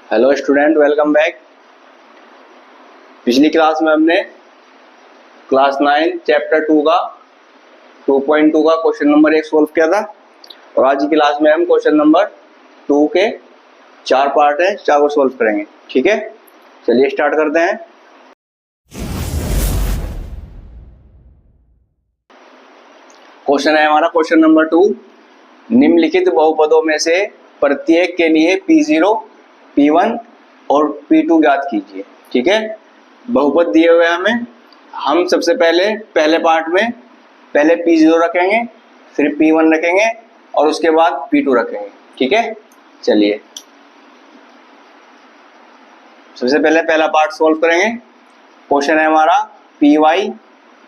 Hello student, welcome back. पिछली class में हमने क्लास 9 चैप्टर 2 का 2.2 का क्वेश्चन नंबर 1 सोल्व किया था और आज की क्लास में हम क्वेश्चन नंबर 2 के 4 पार्ट हैं, 4 को सोल्व करेंगे। ठीक है, चलिए स्टार्ट करते हैं। क्वेश्चन है हमारा क्वेश्चन नंबर 2, निम्नलिखित बहुपदों में से प्रत्येक के लिए P0, P1 और P2 ज्ञात कीजिए। ठीक है, बहुपद दिए हुए हमें। हम सबसे पहले पार्ट में पहले P0 रखेंगे, फिर P1 रखेंगे और उसके बाद P2 रखेंगे। ठीक है, चलिए सबसे पहले पहला पार्ट सोल्व करेंगे। क्वेश्चन है हमारा Py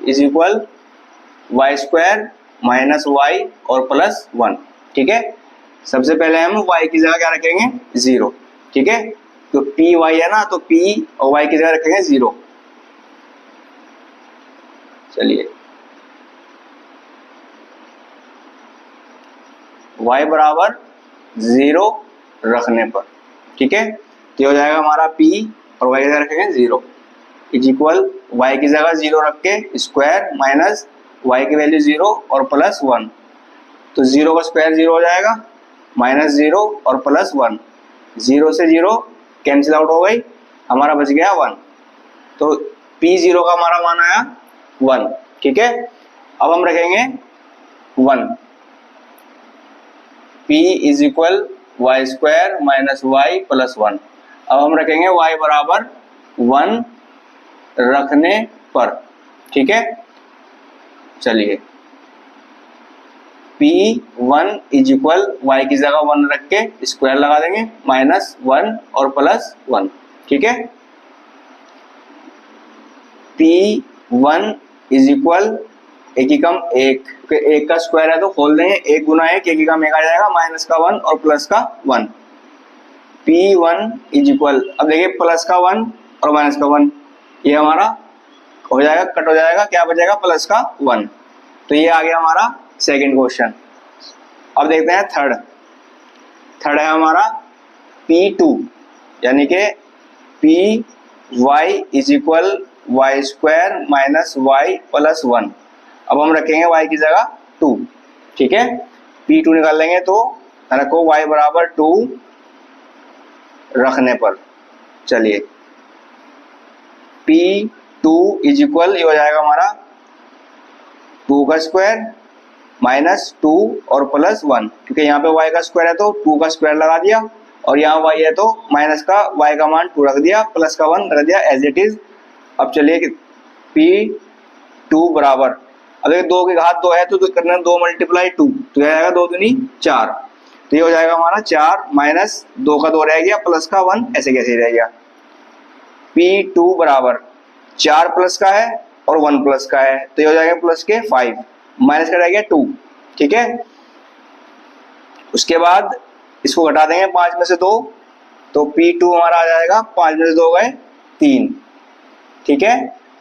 is equal Y square minus Y और प्लस 1। ठीक है, सबसे पहले हम y की जगह क्या रखेंगे, 0। ठीक है, तो पी वाई है ना, तो p और y की जगह रखेंगे 0। चलिए y बराबर 0 रखने पर, ठीक है, तो हो जाएगा हमारा p और y की जगह रखेंगे 0 इज इक्वल y की जगह 0 रख के स्क्वायर माइनस y की वैल्यू 0 और प्लस 1। तो 0 का स्क्वायर 0 हो जाएगा, माइनस 0 और प्लस 1, 0 से 0 कैंसिल आउट हो गई, हमारा बच गया 1। तो P0 का हमारा मान आया 1। ठीक है, अब हम रखेंगे 1, P is equal Y square minus Y plus 1। अब हम रखेंगे y बराबर 1 रखने पर। ठीक है, चलिए P1 इज इक्वल वाई की जगह 1 रख के स्क्वायर लगा देंगे, माइनस 1 और प्लस 1। ठीक है, P1 इज इक्वल एक ही कम एक, एक का स्क्वायर है तो खोल देंगे, एक गुना एक, एक ही कम एक आ जाएगा, माइनस का 1 और प्लस का 1। P1 इज इक्वल, अब देखिए प्लस का 1 और माइनस का 1, ये हमारा हो जाएगा, कट हो जाएगा, क्या बचेगा, प्लस का 1। तो ये आ गया हमारा सेकंड क्वेश्चन। अब देखते हैं थर्ड है हमारा P2, यानी कि Py is equal Y square minus Y plus 1। अब हम रखेंगे y की जगह 2। ठीक है, P2 निकाल लेंगे तो रखो y बराबर 2 रखने पर। चलिए P2 इज इक्वल, ये हो जाएगा हमारा 2 का स्क्वायर माइनस 2 और प्लस 1, क्योंकि यहाँ पे y का स्क्वायर है तो 2 का स्क्वायर लगा दिया और यहाँ y है तो माइनस का y का मान 2 रख दिया, प्लस का 1 रख दिया एज इट इज। अब चलिए P2 बराबर, अब देखिए 2 की घात 2 है तो करना 2 मल्टीप्लाई 2, तो यह आएगा 2 दूनी 4। तो ये हो जाएगा हमारा 4 माइनस 2 का 2 रह गया, प्लस का 1 ऐसे कैसे रह गया। P2 बराबर 4 प्लस का है और 1 प्लस का है, तो ये हो जाएगा प्लस के 5, माइनस का रह गया 2। ठीक है, उसके बाद इसको घटा देंगे 5 में से 2, तो P2 हमारा आ जाएगा 5 में से 2 गए 3। ठीक है,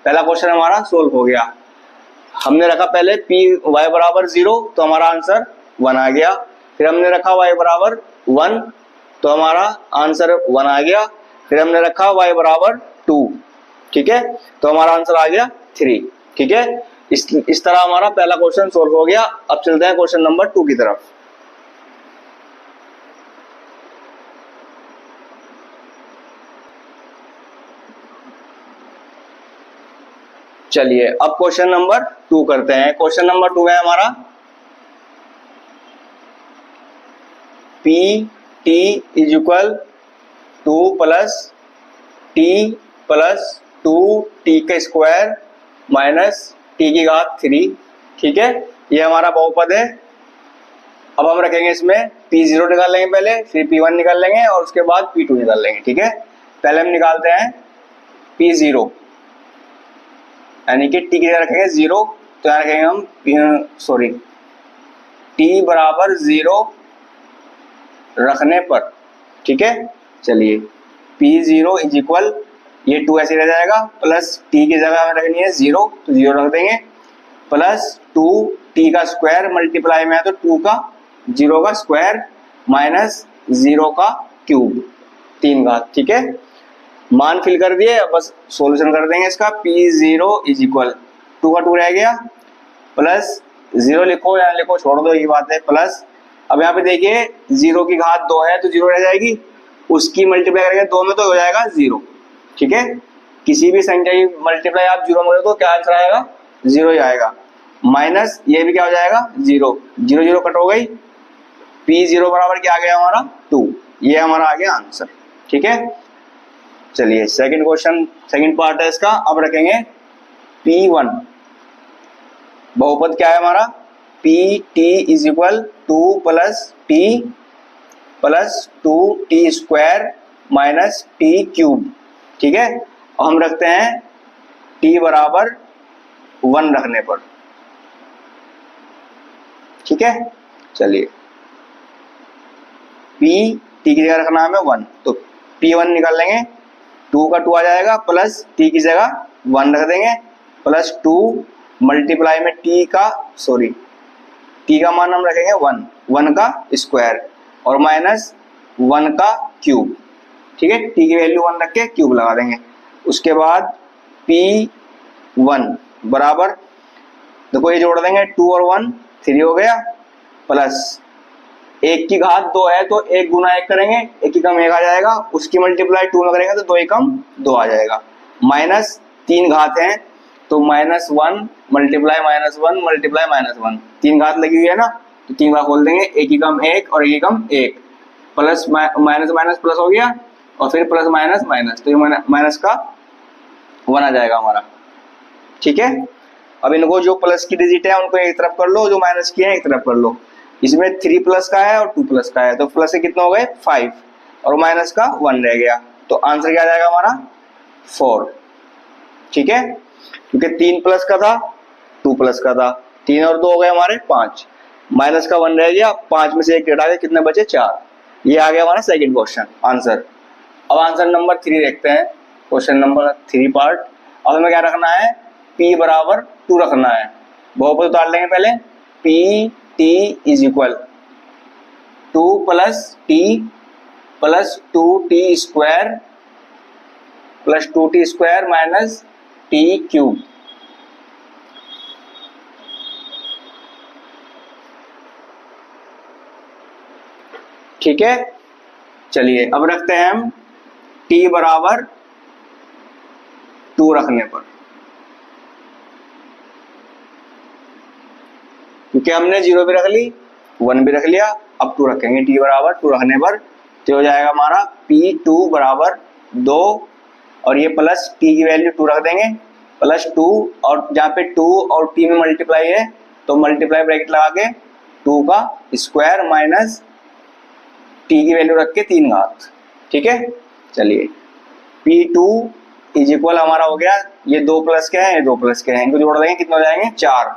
पहला क्वेश्चन हमारा सोल्व हो गया। हमने रखा पहले y बराबर 0 तो हमारा आंसर 1 आ गया, फिर हमने रखा y बराबर 1 तो हमारा आंसर 1 आ गया, फिर हमने रखा y बराबर 2। ठीक है, तो हमारा आंसर आ गया 3। ठीक है, इस तरह हमारा पहला क्वेश्चन सोल्व हो गया। अब चलते हैं क्वेश्चन नंबर 2 की तरफ। चलिए अब क्वेश्चन नंबर 2 करते हैं। क्वेश्चन नंबर 2 है हमारा Pt is equal 2 plus T plus 2t का स्क्वायर माइनस t की घात 3। ठीक है, ये हमारा बहुपद है। अब हम रखेंगे इसमें P0 निकाल लेंगे पहले, फिर P1 निकाल लेंगे और उसके बाद P2 निकाल लेंगे। ठीक है, पहले हम निकालते हैं P0, यानी कि t की जगह रखेंगे 0, तो यहाँ रखेंगे हम t बराबर 0 रखने पर। ठीक है, चलिए P0 इज इक्वल, ये 2 ऐसे रह जाएगा, प्लस t की जगह हमें रखनी है 0, तो 0 रख देंगे, प्लस 2t का स्क्वायर मल्टीप्लाई में है तो 2 का 0 का स्क्वायर माइनस 0 का क्यूब। 3 घात। ठीक है, मान फिल कर दिए, अब बस सॉल्यूशन कर देंगे इसका। P0 इज इक्वल 2 का 2 रह गया, प्लस 0 लिखो या लिखो छोड़ दो, ये बात है, प्लस अब यहाँ पे देखिए 0 की घात 2 है तो 0 रह जाएगी, उसकी मल्टीप्लाई करेंगे 2 में तो हो जाएगा 0। ठीक है, किसी भी संख्या की मल्टीप्लाई आप 0 में करो तो क्या आंसर आएगा, 0 ही आएगा। माइनस ये भी क्या हो जाएगा 0, 0 0 कट हो गई, P0 बराबर क्या आ गया हमारा 2, ये हमारा आ गया आंसर। ठीक है, चलिए सेकंड क्वेश्चन, सेकंड पार्ट है इसका। अब रखेंगे P1, बहुपद क्या है हमारा, PT is equal 2 plus T plus 2t square minus T cube. ठीक है, हम रखते हैं t बराबर 1 रखने पर। ठीक है, चलिए t की जगह रखना हमें 1, तो P1 निकाल लेंगे, 2 का 2 आ जाएगा, प्लस t की जगह 1 रख देंगे, प्लस 2 मल्टीप्लाई में t का मान हम रखेंगे 1 का स्क्वायर और माइनस 1 का क्यूब। ठीक है, t की वैल्यू 1 रख के क्यूब लगा देंगे। उसके बाद P1 बराबर, देखो ये जोड़ देंगे 2 और 1 3 हो गया, प्लस 1 की घात 2 है तो 1 गुना 1 करेंगे, 1 की कम 1 आ जाएगा, उसकी मल्टीप्लाई 2 में करेंगे तो 2 एकम 2 आ जाएगा, माइनस 3 घात है तो -1 मल्टीप्लाई -1 मल्टीप्लाई -1, 3 घात लगी हुई है ना, तो 3 बार खोल देंगे, 1 की कम 1 और 1 की कम 1, प्लस माइनस माइनस प्लस हो गया और फिर प्लस माइनस माइनस, तो ये माइनस का 1 आ जाएगा हमारा। ठीक है, अब इनको जो प्लस की डिजिट है उनको एक तरफ कर लो, जो माइनस की है एक तरफ कर लो। इसमें 3 प्लस का है और 2 प्लस का है, तो प्लस से कितने हो गए 5 और माइनस का 1 रह गया, तो आंसर क्या आ जाएगा हमारा 4। ठीक है, क्योंकि 3 प्लस का था 2 प्लस का था, 3 और 2 हो गए हमारे 5, माइनस का 1 रह गया, 5 में से 1 घटा के कितने बचे 4। ये आ गया हमारा सेकंड क्वेश्चन आंसर। अब आंसर नंबर 3 देखते हैं, क्वेश्चन नंबर 3 पार्ट। अब हमें क्या रखना है, P बराबर 2 रखना है, बहुपद उतार लेंगे पहले, PT is equal 2 plus t plus 2t square plus 2t square minus t cube. ठीक है, चलिए अब रखते हैं हम t बराबर 2 रखने पर, क्योंकि हमने 0 भी रख ली 1 भी रख लिया, अब 2 रखेंगे, t बराबर 2 रखने पर तो हो जाएगा हमारा P2 बराबर 2 और ये प्लस t की वैल्यू 2 रख देंगे, प्लस 2 और जहाँ पे 2 और t में मल्टीप्लाई है तो मल्टीप्लाई ब्रैकेट लगा के 2 का स्क्वायर माइनस t की वैल्यू रख के 3 घात। ठीक है, चलिए P2 इज इक्वल हमारा हो गया, ये 2 प्लस के हैं ये 2 प्लस के हैं, इनको जोड़ देंगे कितने हो जाएंगे 4।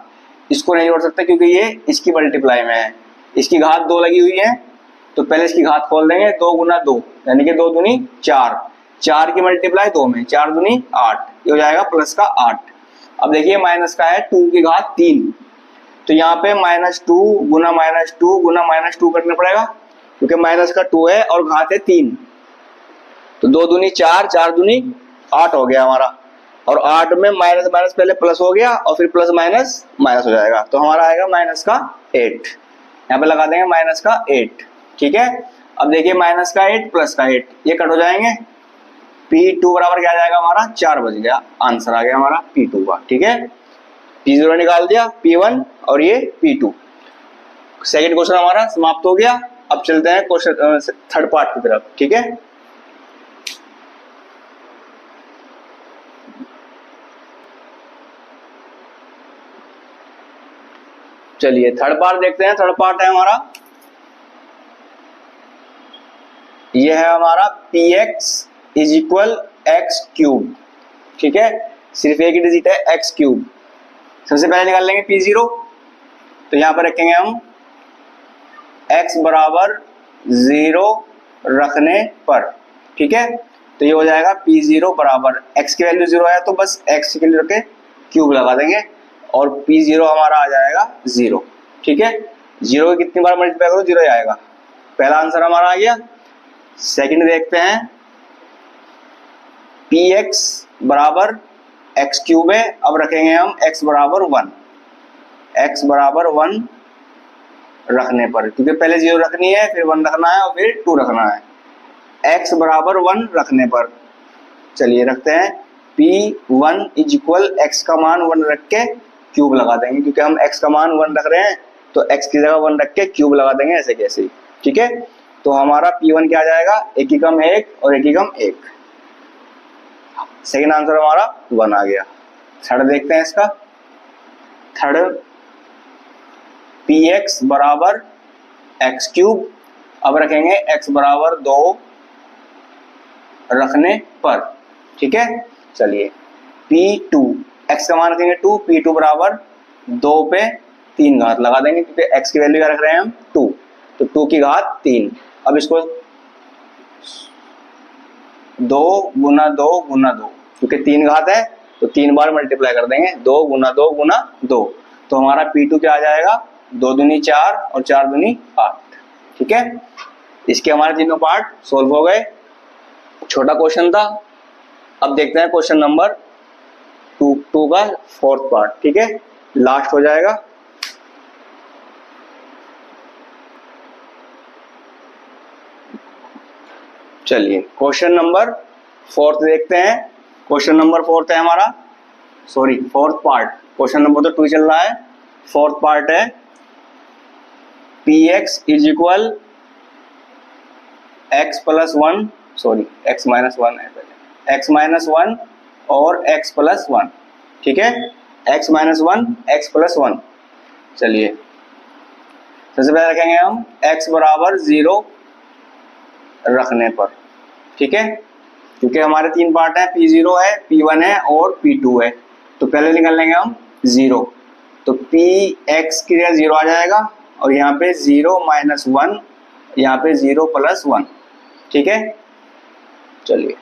इसको नहीं जोड़ सकते क्योंकि ये इसकी मल्टीप्लाई में है, इसकी घात 2 लगी हुई है तो पहले इसकी घात खोल देंगे, 2 गुना 2 यानी कि 2 दूनी 4, 4 की मल्टीप्लाई 2 में 4 दूनी 8, ये हो जाएगा प्लस का 8। अब देखिए माइनस का है 2 की घात 3, तो यहाँ पे -2 गुना -2 गुना -2 करना पड़ेगा क्योंकि माइनस का 2 है और घात है 3, तो 2 दूनी 4, 4 दूनी 8 हो गया हमारा, और 8 में माइनस माइनस पहले प्लस हो गया और फिर प्लस माइनस माइनस हो जाएगा, तो हमारा आएगा माइनस का 8, यहाँ पे लगा देंगे माइनस का 8। ठीक है, अब देखिए माइनस का 8 प्लस का 8 ये कट हो जाएंगे, P2 बराबर क्या आ जाएगा हमारा 4 बच गया, आंसर आ गया हमारा P2 का। ठीक है, P0 निकाल दिया, P1 और ये P2। सेकंड क्वेश्चन हमारा समाप्त हो गया। अब चलते हैं क्वेश्चन थर्ड पार्ट की तरफ। ठीक है, चलिए थर्ड पार्ट देखते हैं। थर्ड पार्ट है हमारा, यह है हमारा px is equal x cube. ठीक है, सिर्फ एक ही डिजिट है एक्स क्यूब। सबसे पहले निकाल लेंगे P0, तो यहां पर रखेंगे हम x बराबर 0 रखने पर। ठीक है, तो ये हो जाएगा P0 बराबर x की वैल्यू 0 है तो बस x के लिए रखे क्यूब लगा देंगे और P0 हमारा आ जाएगा 0। ठीक है, 0 कितनी बार मल्टीप्लाई करो 0 ही आएगा, पहला आंसर हमारा आ गया। सेकंड देखते हैं, पी एक्स बराबर एक्स क्यूब है, अब रखेंगे हम एक्स बराबर 1, एक्स बराबर 1 रखने पर, क्योंकि पहले 0 रखनी है, फिर 1 रखना है और फिर 2 रखना है, एक्स बराबर 1 रखने पर चलिए रखते हैं P1 इज इक्वल एक्स का मान 1 रख के क्यूब लगा देंगे, क्योंकि हम एक्स का मान 1 रख रहे हैं तो एक्स की जगह 1 रख के क्यूब लगा देंगे ऐसे कैसे, ठीक है। तो हमारा P1 क्या आ जाएगा, 1 एकम 1 और 1 एकम 1, सेकेंड आंसर हमारा 1 आ गया। थर्ड देखते हैं इसका, थर्ड Px बराबर एक्स क्यूब, अब रखेंगे एक्स बराबर 2 रखने पर, ठीक है। चलिए P2 x का मान रखेंगे 2, P2 बराबर 2 पे 3 घात लगा देंगे, क्योंकि x की वैल्यू क्या रख रहे हैं हम 2, तो 2 की घात 3। अब इसको 2 गुना 2 गुना 2, क्योंकि 3 घात है तो 3 बार मल्टीप्लाई कर देंगे, 2 गुना 2 गुना 2, तो हमारा P2 क्या आ जाएगा, 2 दूनी 4 और 4 दूनी 8, ठीक है। इसके हमारे तीनों पार्ट सोल्व हो गए, छोटा क्वेश्चन था। अब देखते हैं क्वेश्चन नंबर 2 का फोर्थ पार्ट, ठीक है, लास्ट हो जाएगा। चलिए क्वेश्चन नंबर 4 देखते हैं। क्वेश्चन नंबर 4 है हमारा, sorry fourth part, question number तो 2 चल रहा है, फोर्थ पार्ट है Px is equal x plus 1, sorry x minus 1 है पहले, x माइनस 1 और x प्लस 1, ठीक है, x माइनस 1 x प्लस 1। चलिए सबसे पहले रखेंगे हम x बराबर 0 रखने पर, ठीक है, क्योंकि हमारे 3 पार्ट है, P0 है, P1 है और P2 है, तो पहले निकाल लेंगे हम 0, तो Px की जगह 0 आ जाएगा और यहाँ पे 0 माइनस 1, यहाँ पे 0 प्लस 1, ठीक है। चलिए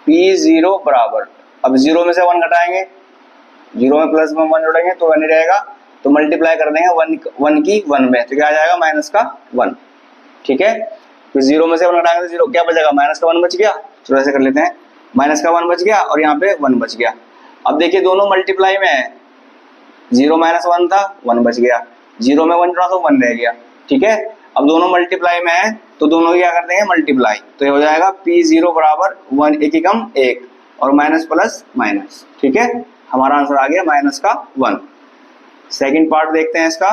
P0 बराबर, अब 0 में से 1 घटाएंगे, 0 में प्लस में 1 जोड़ेंगे तो 1 ही रहेगा, तो मल्टीप्लाई कर देंगे 1 की 1 में, तो क्या आ जाएगा माइनस का 1, ठीक है। तो 0 में से 1 घटाएंगे तो 0 क्या बचेगा, माइनस का 1 बच गया, तो ऐसे कर लेते हैं, माइनस का 1 बच गया और यहाँ पे 1 बच गया। अब देखिए दोनों मल्टीप्लाई में है, 0 माइनस 1 था, 1 बच गया, 0 में 1 जोड़ा तो 1 रह गया, ठीक है। अब दोनों मल्टीप्लाई में है तो दोनों क्या कर देंगे मल्टीप्लाई, तो ये हो जाएगा P0 बराबर 1 एक एकम 1 और माइनस प्लस माइनस, ठीक है, हमारा आंसर आ गया माइनस का 1। सेकंड पार्ट देखते हैं इसका,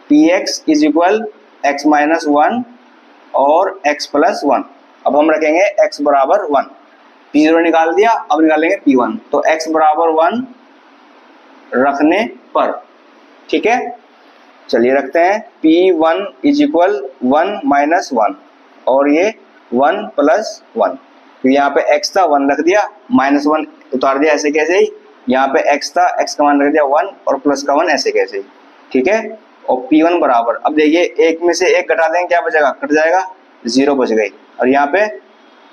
Px is equal x minus 1 और x प्लस 1, अब हम रखेंगे x बराबर 1, P0 निकाल दिया, अब निकालेंगे P1, तो x बराबर 1 रखने पर, ठीक है। चलिए रखते हैं P1 इज इक्वल 1 माइनस 1 और ये 1 प्लस 1, तो यहाँ पे x था 1 रख दिया, माइनस 1 उतार दिया ऐसे कैसे ही, यहाँ पे x था, x का मान रख दिया 1 और प्लस का 1 ऐसे कैसे ही, ठीक है। और P1 बराबर, अब देखिए एक में से एक घटा देंगे क्या बचेगा, कट जाएगा, 0 बच गई, और यहाँ पे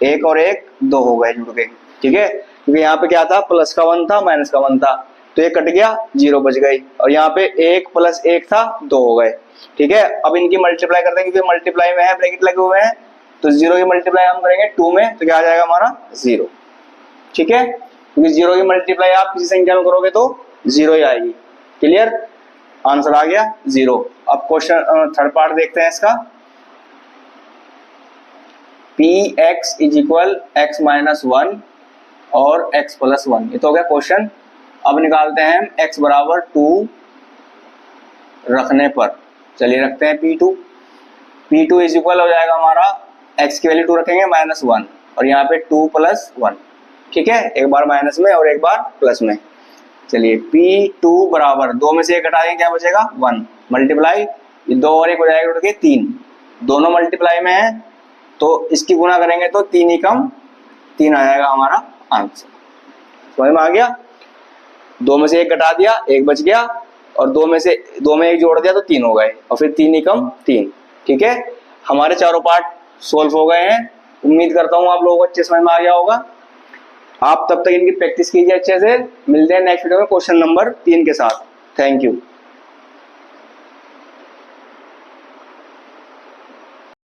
1 और 1 2 हो गए जुड़ के, ठीक है, क्योंकि यहाँ पे क्या था प्लस का 1 था माइनस का 1 था, तो ये कट गया 0 बच गई, और यहाँ पे 1 प्लस 1 था 2 हो गए, ठीक है। अब इनकी मल्टीप्लाई कर देंगे, क्योंकि मल्टीप्लाई में है, ब्रैकेट लगे हुए हैं, तो 0 की मल्टीप्लाई हम करेंगे 2 में, तो क्या आ जाएगा हमारा 0, ठीक है, क्योंकि 0 की मल्टीप्लाई आप किसी संख्या में करोगे तो 0 ही आएगी, क्लियर, आंसर आ गया 0। अब क्वेश्चन थर्ड पार्ट देखते हैं इसका, Px is equal x minus 1 और x प्लस 1, ये तो हो गया क्वेश्चन। अब निकालते हैं x बराबर 2 रखने पर, चलिए रखते हैं P2 इज इक्वल हो जाएगा हमारा, x की वैल्यू 2 रखेंगे माइनस 1 और यहाँ पे 2 प्लस 1, ठीक है, एक बार माइनस में और एक बार प्लस में। चलिए P2 बराबर 2 में से 1 घटा देंगे क्या बचेगा 1, मल्टीप्लाई 2 और 1 हो जाएगा टोटल 3, दोनों मल्टीप्लाई में है तो इसकी गुना करेंगे तो 3 ही कम 3 आ जाएगा हमारा आंसर, समझ में आ गया। 2 में से 1 घटा दिया 1 बच गया, और 2 में 1 जोड़ दिया तो 3 हो गए, और फिर 3 ही कम 3, ठीक है। हमारे चारों पार्ट सोल्व हो गए हैं, उम्मीद करता हूँ आप लोगों को अच्छे समझ में आ गया होगा। आप तब तक इनकी प्रैक्टिस कीजिए अच्छे से, मिलते हैं नेक्स्ट वीडियो में क्वेश्चन नंबर 3 के साथ। Thank you.